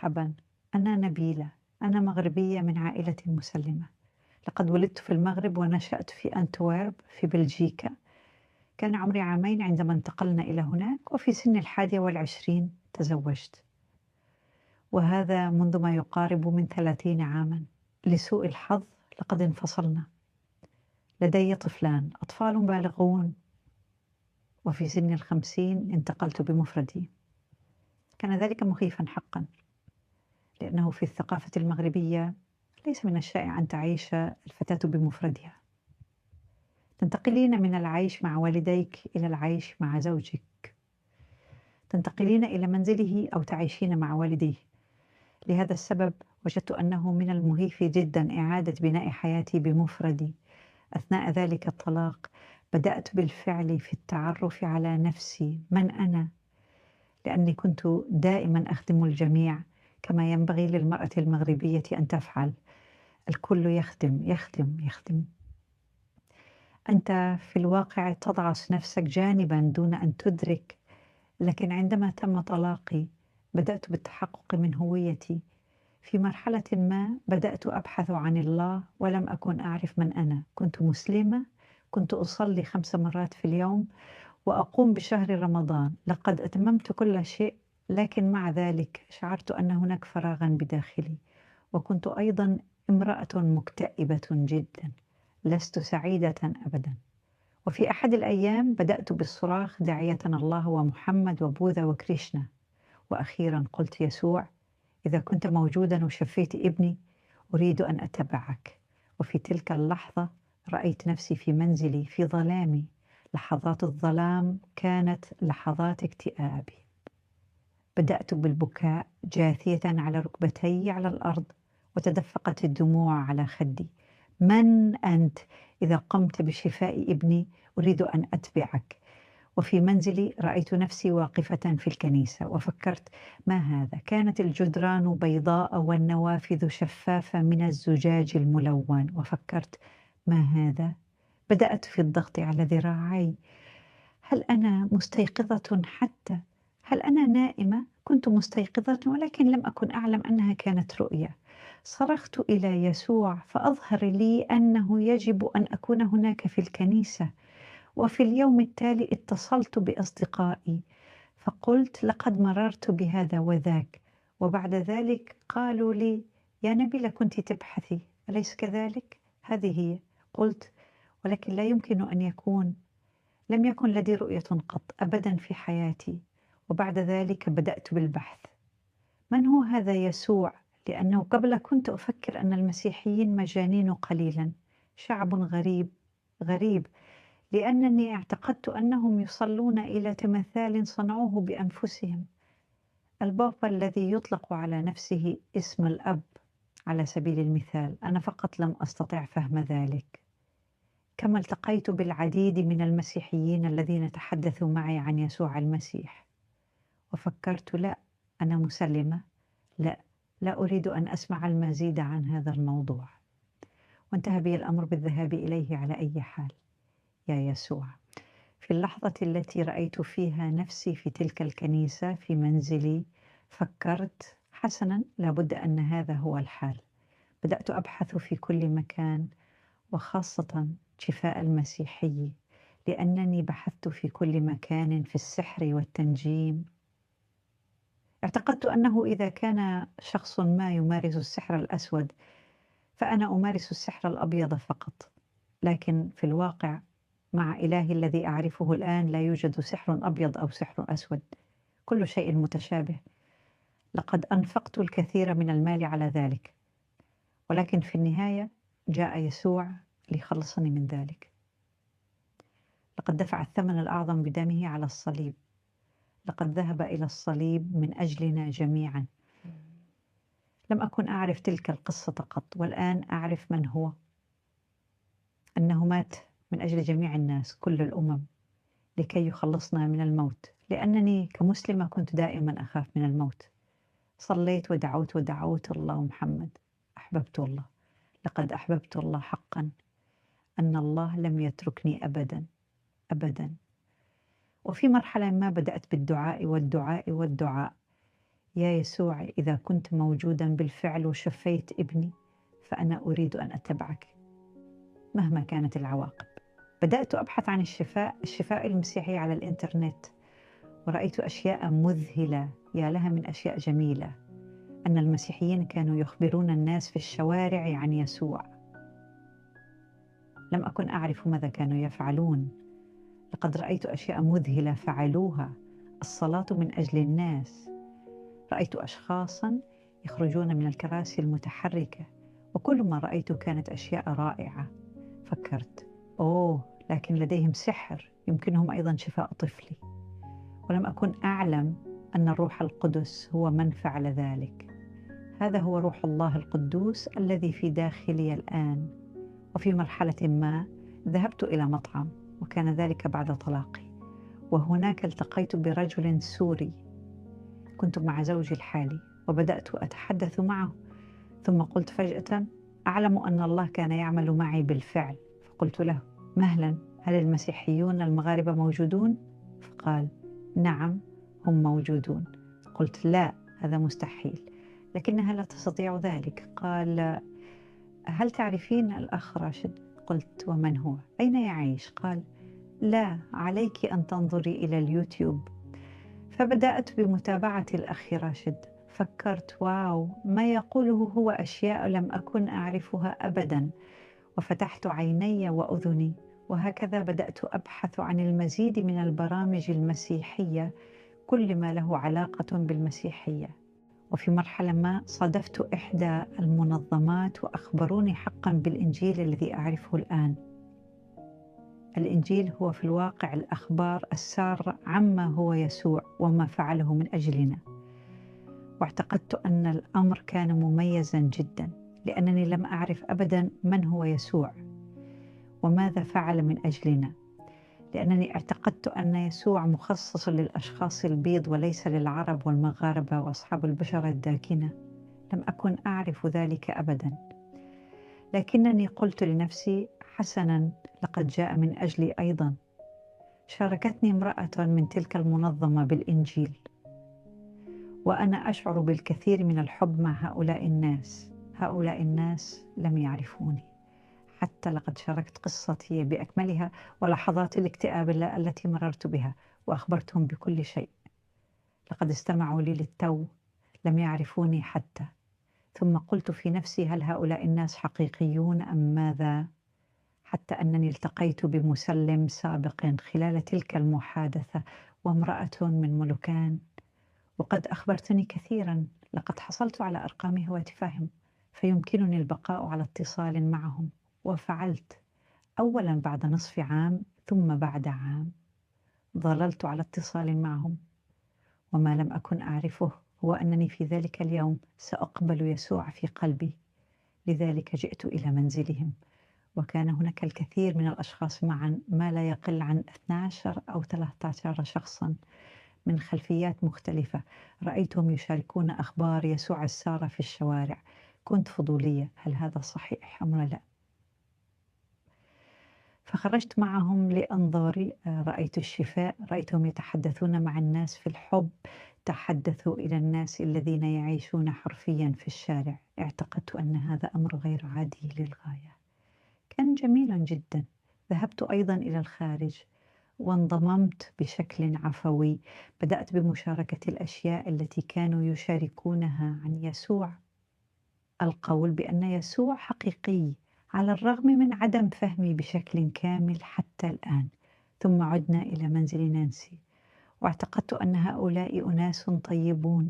مرحبًا، أنا نبيلة، أنا مغربية من عائلة مسلمة، لقد ولدت في المغرب ونشأت في أنتورب في بلجيكا، كان عمري عامين عندما انتقلنا إلى هناك، وفي سن 21 تزوجت، وهذا منذ ما يقارب من 30 عامًا. لسوء الحظ لقد انفصلنا، لدي طفلان، أطفال بالغون، وفي سن ال50 انتقلت بمفردي. كان ذلك مخيفًا حقًا. لأنه في الثقافة المغربية ليس من الشائع أن تعيش الفتاة بمفردها، تنتقلين من العيش مع والديك إلى العيش مع زوجك، تنتقلين إلى منزله أو تعيشين مع والديه. لهذا السبب وجدت أنه من المخيف جدا إعادة بناء حياتي بمفردي. أثناء ذلك الطلاق بدأت بالفعل في التعرف على نفسي، من أنا، لأني كنت دائما أخدم الجميع كما ينبغي للمرأة المغربية أن تفعل. الكل يخدم يخدم يخدم، أنت في الواقع تضعس نفسك جانبا دون أن تدرك. لكن عندما تم طلاقي بدأت بالتحقق من هويتي. في مرحلة ما بدأت أبحث عن الله ولم أكن أعرف من أنا. كنت مسلمة، كنت أصلي 5 مرات في اليوم وأقوم بشهر رمضان، لقد أتممت كل شيء، لكن مع ذلك شعرت أن هناك فراغا بداخلي. وكنت أيضا امرأة مكتئبة جدا، لست سعيدة أبدا. وفي أحد الأيام بدأت بالصراخ داعية الله ومحمد وبوذا وكريشنا، وأخيرا قلت: يسوع، إذا كنت موجودا وشفيت ابني أريد أن أتبعك. وفي تلك اللحظة رأيت نفسي في منزلي في ظلامي. لحظات الظلام كانت لحظات اكتئابي. بدأت بالبكاء جاثية على ركبتي على الأرض، وتدفقت الدموع على خدي. من أنت؟ إذا قمت بشفاء ابني أريد أن أتبعك. وفي منزلي رأيت نفسي واقفة في الكنيسة وفكرت: ما هذا؟ كانت الجدران بيضاء والنوافذ شفافة من الزجاج الملون. وفكرت: ما هذا؟ بدأت في الضغط على ذراعي. هل أنا مستيقظة حتى؟ هل أنا نائمة؟ كنت مستيقظة ولكن لم أكن أعلم أنها كانت رؤية. صرخت إلى يسوع فأظهر لي أنه يجب أن أكون هناك في الكنيسة. وفي اليوم التالي اتصلت بأصدقائي فقلت: لقد مررت بهذا وذاك. وبعد ذلك قالوا لي: يا نبيلة، كنت تبحثي، أليس كذلك؟ هذه هي. قلت: ولكن لا يمكن أن يكون، لم يكن لدي رؤية قط أبدا في حياتي. وبعد ذلك بدأت بالبحث: من هو هذا يسوع؟ لأنه قبل كنت أفكر أن المسيحيين مجانين قليلا، شعب غريب غريب، لأنني اعتقدت أنهم يصلون إلى تمثال صنعوه بأنفسهم. البابا الذي يطلق على نفسه اسم الأب على سبيل المثال، أنا فقط لم أستطع فهم ذلك. كما التقيت بالعديد من المسيحيين الذين تحدثوا معي عن يسوع المسيح، وفكرت: لا، أنا مسلمة، لا، لا أريد أن أسمع المزيد عن هذا الموضوع. وانتهى بي الأمر بالذهاب إليه على أي حال. يا يسوع، في اللحظة التي رأيت فيها نفسي في تلك الكنيسة في منزلي فكرت: حسنا، لابد أن هذا هو الحال. بدأت أبحث في كل مكان، وخاصة شفاء المسيحي، لأنني بحثت في كل مكان في السحر والتنجيم. اعتقدت أنه إذا كان شخص ما يمارس السحر الأسود فأنا أمارس السحر الأبيض فقط. لكن في الواقع مع إلهي الذي أعرفه الآن لا يوجد سحر أبيض أو سحر أسود، كل شيء متشابه. لقد أنفقت الكثير من المال على ذلك، ولكن في النهاية جاء يسوع ليخلصني من ذلك. لقد دفع الثمن الأعظم بدمه على الصليب. لقد ذهب إلى الصليب من أجلنا جميعا. لم أكن أعرف تلك القصة قط، والآن أعرف من هو، أنه مات من أجل جميع الناس، كل الأمم، لكي يخلصنا من الموت. لأنني كمسلمة كنت دائما أخاف من الموت. صليت ودعوت ودعوت الله محمد، أحببت الله. لقد أحببت الله حقا، أن الله لم يتركني أبدا أبدا. وفي مرحلة ما بدأت بالدعاء والدعاء والدعاء. يا يسوع، إذا كنت موجودا بالفعل وشفيت ابني فأنا أريد أن أتبعك مهما كانت العواقب. بدأت أبحث عن الشفاء المسيحي على الإنترنت، ورأيت أشياء مذهلة، يا لها من أشياء جميلة. أن المسيحيين كانوا يخبرون الناس في الشوارع عن يسوع. لم أكن أعرف ماذا كانوا يفعلون. لقد رأيت أشياء مذهلة فعلوها. الصلاة من أجل الناس. رأيت أشخاصا يخرجون من الكراسي المتحركة، وكل ما رأيت كانت أشياء رائعة. فكرت، أوه، لكن لديهم سحر يمكنهم أيضا شفاء طفلي. ولم أكن أعلم أن الروح القدس هو من فعل ذلك. هذا هو روح الله القدوس الذي في داخلي الآن. وفي مرحلة ما ذهبت إلى مطعم، وكان ذلك بعد طلاقي، وهناك التقيت برجل سوري. كنت مع زوجي الحالي وبدأت أتحدث معه، ثم قلت فجأة: أعلم أن الله كان يعمل معي بالفعل. فقلت له: مهلا، هل المسيحيون المغاربة موجودون؟ فقال: نعم، هم موجودون. قلت: لا، هذا مستحيل، لكنها لا تستطيع ذلك. قال: هل تعرفين الأخ راشد؟ قلت: ومن هو؟ أين يعيش؟ قال: لا، عليك أن تنظري إلى اليوتيوب. فبدأت بمتابعة الأخ راشد. فكرت: واو، ما يقوله هو أشياء لم أكن أعرفها أبدا. وفتحت عيني وأذني، وهكذا بدأت أبحث عن المزيد من البرامج المسيحية، كل ما له علاقة بالمسيحية. وفي مرحلة ما صادفت إحدى المنظمات وأخبروني حقا بالإنجيل الذي أعرفه الآن. الإنجيل هو في الواقع الأخبار السارة عما هو يسوع وما فعله من أجلنا. واعتقدت أن الأمر كان مميزا جدا، لأنني لم أعرف أبدا من هو يسوع وماذا فعل من أجلنا، لأنني اعتقدت أن يسوع مخصص للأشخاص البيض وليس للعرب والمغاربة وأصحاب البشرة الداكنة. لم أكن أعرف ذلك أبدا، لكنني قلت لنفسي: حسنا، لقد جاء من أجلي أيضا. شاركتني امرأة من تلك المنظمة بالإنجيل، وأنا أشعر بالكثير من الحب مع هؤلاء الناس. هؤلاء الناس لم يعرفوني، حتى لقد شاركت قصتي بأكملها ولحظات الاكتئاب التي مررت بها، وأخبرتهم بكل شيء. لقد استمعوا لي للتو، لم يعرفوني حتى. ثم قلت في نفسي: هل هؤلاء الناس حقيقيون أم ماذا؟ حتى أنني التقيت بمسلم سابق خلال تلك المحادثة، وامرأة من ملوكان، وقد أخبرتني كثيرا. لقد حصلت على أرقام هواتفهم، فيمكنني البقاء على اتصال معهم. وفعلت، أولا بعد نصف عام، ثم بعد عام ظللت على اتصال معهم. وما لم أكن أعرفه هو أنني في ذلك اليوم سأقبل يسوع في قلبي. لذلك جئت إلى منزلهم، وكان هناك الكثير من الأشخاص معا، ما لا يقل عن 12 أو 13 شخصا من خلفيات مختلفة. رأيتهم يشاركون أخبار يسوع السارة في الشوارع. كنت فضولية، هل هذا صحيح أم لا؟ فخرجت معهم لأنظر. رأيت الشفاء، رأيتهم يتحدثون مع الناس في الحب، تحدثوا إلى الناس الذين يعيشون حرفيا في الشارع. اعتقدت أن هذا أمر غير عادي للغاية. كان جميلا جدا. ذهبت أيضا إلى الخارج وانضممت بشكل عفوي. بدأت بمشاركة الأشياء التي كانوا يشاركونها عن يسوع. القول بأن يسوع حقيقي على الرغم من عدم فهمي بشكل كامل حتى الآن. ثم عدنا إلى منزل نانسي، واعتقدت أن هؤلاء أناس طيبون،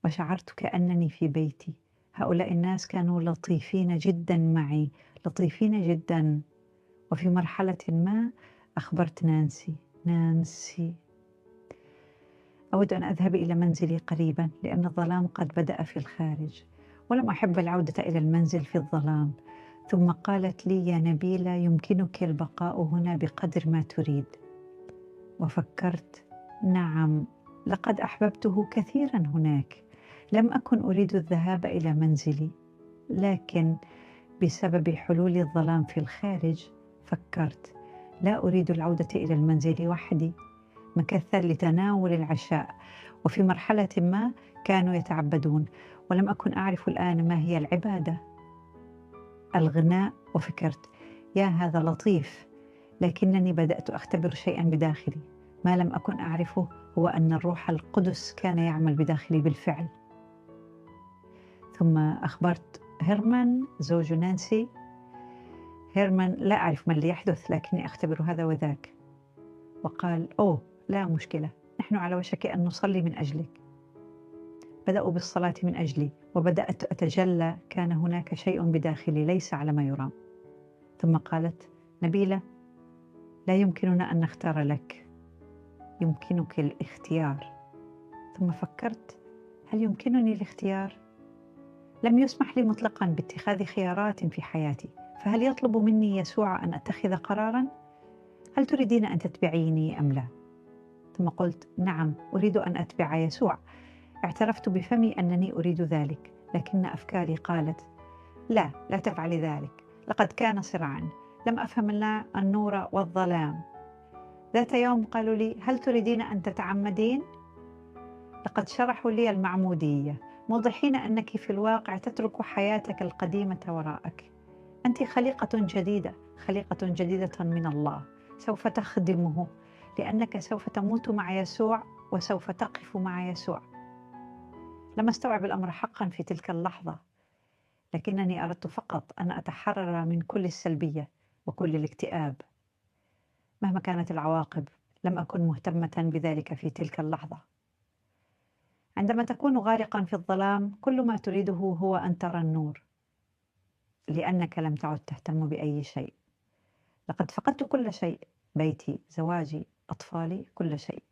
وشعرت كأنني في بيتي. هؤلاء الناس كانوا لطيفين جدا معي، لطيفين جدا. وفي مرحلة ما أخبرت نانسي، أود أن أذهب إلى منزلي قريبا، لأن الظلام قد بدأ في الخارج، ولم أحب العودة إلى المنزل في الظلام. ثم قالت لي: يا نبيلة، يمكنك البقاء هنا بقدر ما تريد. وفكرت: نعم، لقد أحببته كثيرا هناك. لم أكن أريد الذهاب إلى منزلي، لكن بسبب حلول الظلام في الخارج فكرت: لا أريد العودة إلى المنزل وحدي. مكثت لتناول العشاء، وفي مرحلة ما كانوا يتعبدون، ولم أكن أعرف الآن ما هي العبادة. الغناء، وفكرت يا هذا لطيف، لكنني بدأت أختبر شيئا بداخلي. ما لم أكن أعرفه هو أن الروح القدس كان يعمل بداخلي بالفعل. ثم أخبرت هيرمان زوج نانسي. هيرمان لا أعرف ما اللي يحدث، لكني أختبر هذا وذاك. وقال أوه لا مشكلة، نحن على وشك أن نصلي من أجلك. بدأوا بالصلاة من أجلي، وبدأت أتجلى. كان هناك شيء بداخلي ليس على ما يرام. ثم قالت نبيلة، لا يمكننا أن نختار لك، يمكنك الاختيار. ثم فكرت، هل يمكنني الاختيار؟ لم يسمح لي مطلقا باتخاذ خيارات في حياتي، فهل يطلب مني يسوع أن أتخذ قرارا؟ هل تريدين أن تتبعيني أم لا؟ ثم قلت نعم، أريد أن أتبع يسوع. اعترفت بفمي أنني أريد ذلك، لكن أفكاري قالت لا تفعلي ذلك. لقد كان صراعا، لم أفهم النور والظلام. ذات يوم قالوا لي هل تريدين أن تتعمدين؟ لقد شرحوا لي المعمودية، موضحين أنك في الواقع تترك حياتك القديمة وراءك. أنت خليقة جديدة، خليقة جديدة من الله، سوف تخدمه، لأنك سوف تموت مع يسوع وسوف تقف مع يسوع. لم أستوعب الأمر حقا في تلك اللحظة، لكنني أردت فقط أن أتحرر من كل السلبية وكل الاكتئاب. مهما كانت العواقب، لم أكن مهتمة بذلك في تلك اللحظة. عندما تكون غارقا في الظلام، كل ما تريده هو أن ترى النور، لأنك لم تعد تهتم بأي شيء. لقد فقدت كل شيء، بيتي، زواجي، أطفالي، كل شيء.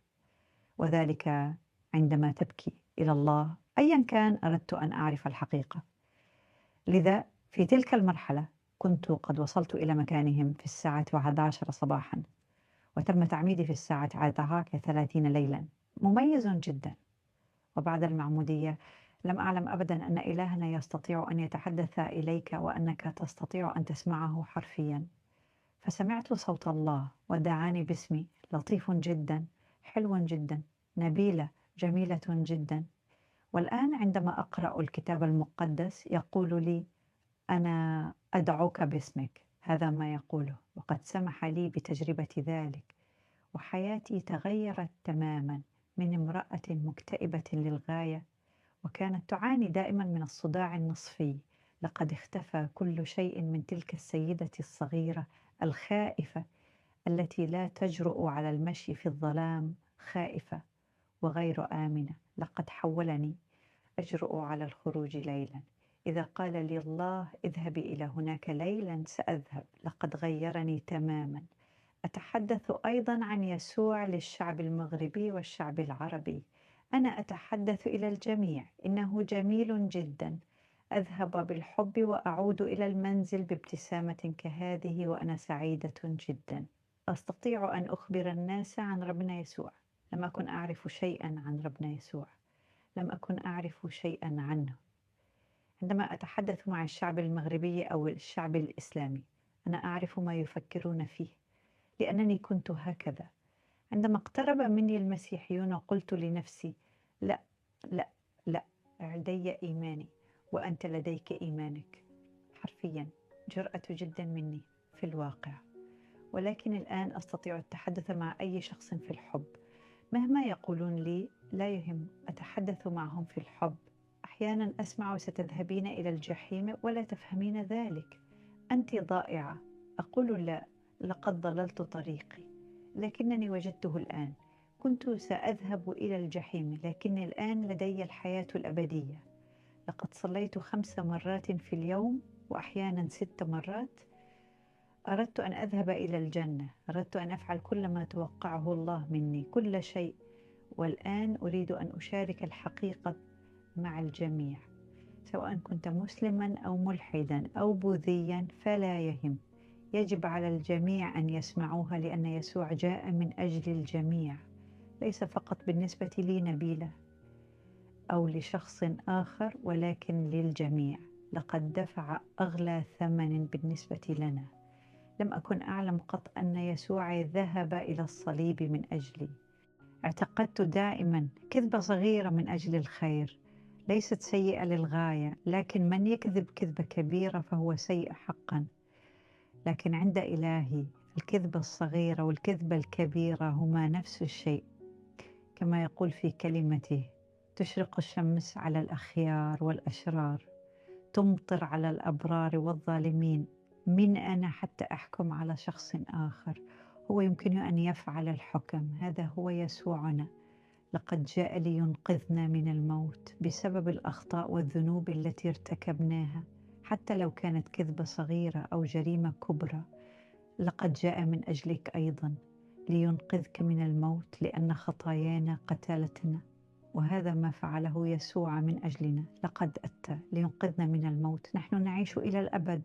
وذلك عندما تبكي إلى الله أيا كان. أردت أن أعرف الحقيقة. لذا في تلك المرحلة كنت قد وصلت إلى مكانهم في الساعة 11 صباحا، وتم تعميدي في الساعة 10:30 ليلا. مميز جدا. وبعد المعمودية لم أعلم أبدا أن إلهنا يستطيع أن يتحدث إليك وأنك تستطيع أن تسمعه حرفيا. فسمعت صوت الله ودعاني باسمي، لطيف جدا، حلو جدا، نبيلة، جميلة جدا. والآن عندما أقرأ الكتاب المقدس يقول لي أنا أدعوك باسمك. هذا ما يقوله، وقد سمح لي بتجربة ذلك. وحياتي تغيرت تماما، من امرأة مكتئبة للغاية وكانت تعاني دائما من الصداع النصفي، لقد اختفى كل شيء من تلك السيدة الصغيرة الخائفة التي لا تجرؤ على المشي في الظلام، خائفة وغير آمنة. لقد حولني أجرؤ على الخروج ليلا. إذا قال لي الله اذهبي إلى هناك ليلا سأذهب. لقد غيرني تماما. أتحدث أيضا عن يسوع للشعب المغربي والشعب العربي. أنا أتحدث إلى الجميع، إنه جميل جدا. أذهب بالحب وأعود إلى المنزل بابتسامة كهذه وأنا سعيدة جدا. أستطيع أن أخبر الناس عن ربنا يسوع. لم أكن أعرف شيئا عن ربنا يسوع، لم أكن أعرف شيئا عنه. عندما أتحدث مع الشعب المغربي أو الشعب الإسلامي أنا أعرف ما يفكرون فيه، لأنني كنت هكذا. عندما اقترب مني المسيحيون قلت لنفسي لا لا لا، لدي إيماني وأنت لديك إيمانك. حرفيا جرأة جدا مني في الواقع. ولكن الآن أستطيع التحدث مع أي شخص في الحب مهما يقولون لي، لا يهم، أتحدث معهم في الحب. أحيانا أسمع ستذهبين إلى الجحيم ولا تفهمين ذلك، أنت ضائعة. أقول لا، لقد ضللت طريقي لكنني وجدته الآن. كنت سأذهب إلى الجحيم لكن الآن لدي الحياة الأبدية. لقد صليت 5 مرات في اليوم وأحيانا 6 مرات. أردت أن أذهب إلى الجنة، أردت أن أفعل كل ما توقعه الله مني، كل شيء. والآن أريد أن أشارك الحقيقة مع الجميع، سواء كنت مسلما أو ملحدا أو بوذيا فلا يهم. يجب على الجميع أن يسمعوها، لأن يسوع جاء من أجل الجميع، ليس فقط بالنسبة لي نبيلة أو لشخص آخر، ولكن للجميع. لقد دفع أغلى ثمن بالنسبة لنا. لم أكن أعلم قط أن يسوع ذهب إلى الصليب من أجلي. اعتقدت دائما كذبة صغيرة من أجل الخير ليست سيئة للغاية، لكن من يكذب كذبة كبيرة فهو سيء حقا. لكن عند إلهي الكذبة الصغيرة والكذبة الكبيرة هما نفس الشيء، كما يقول في كلمته: تشرق الشمس على الأخيار والأشرار، تمطر على الأبرار والظالمين. من أنا حتى أحكم على شخص آخر؟ هو يمكن أن يفعل الحكم. هذا هو يسوعنا. لقد جاء لينقذنا من الموت بسبب الأخطاء والذنوب التي ارتكبناها، حتى لو كانت كذبة صغيرة أو جريمة كبرى. لقد جاء من أجلك أيضا لينقذك من الموت، لأن خطايانا قتلتنا، وهذا ما فعله يسوع من أجلنا. لقد أتى لينقذنا من الموت. نحن نعيش إلى الأبد،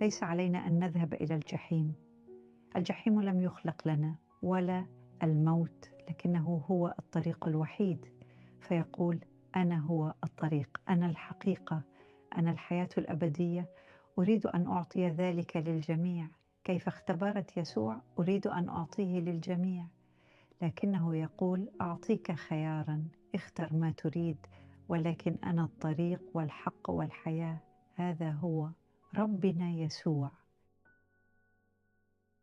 ليس علينا أن نذهب إلى الجحيم. الجحيم لم يخلق لنا ولا الموت، لكنه هو الطريق الوحيد. فيقول: أنا هو الطريق، أنا الحقيقة، أنا الحياة الأبدية. أريد أن أعطي ذلك للجميع. كيف اختبرت يسوع؟ أريد أن أعطيه للجميع، لكنه يقول: أعطيك خيارا، اختر ما تريد، ولكن أنا الطريق والحق والحياة. هذا هو ربنا يسوع.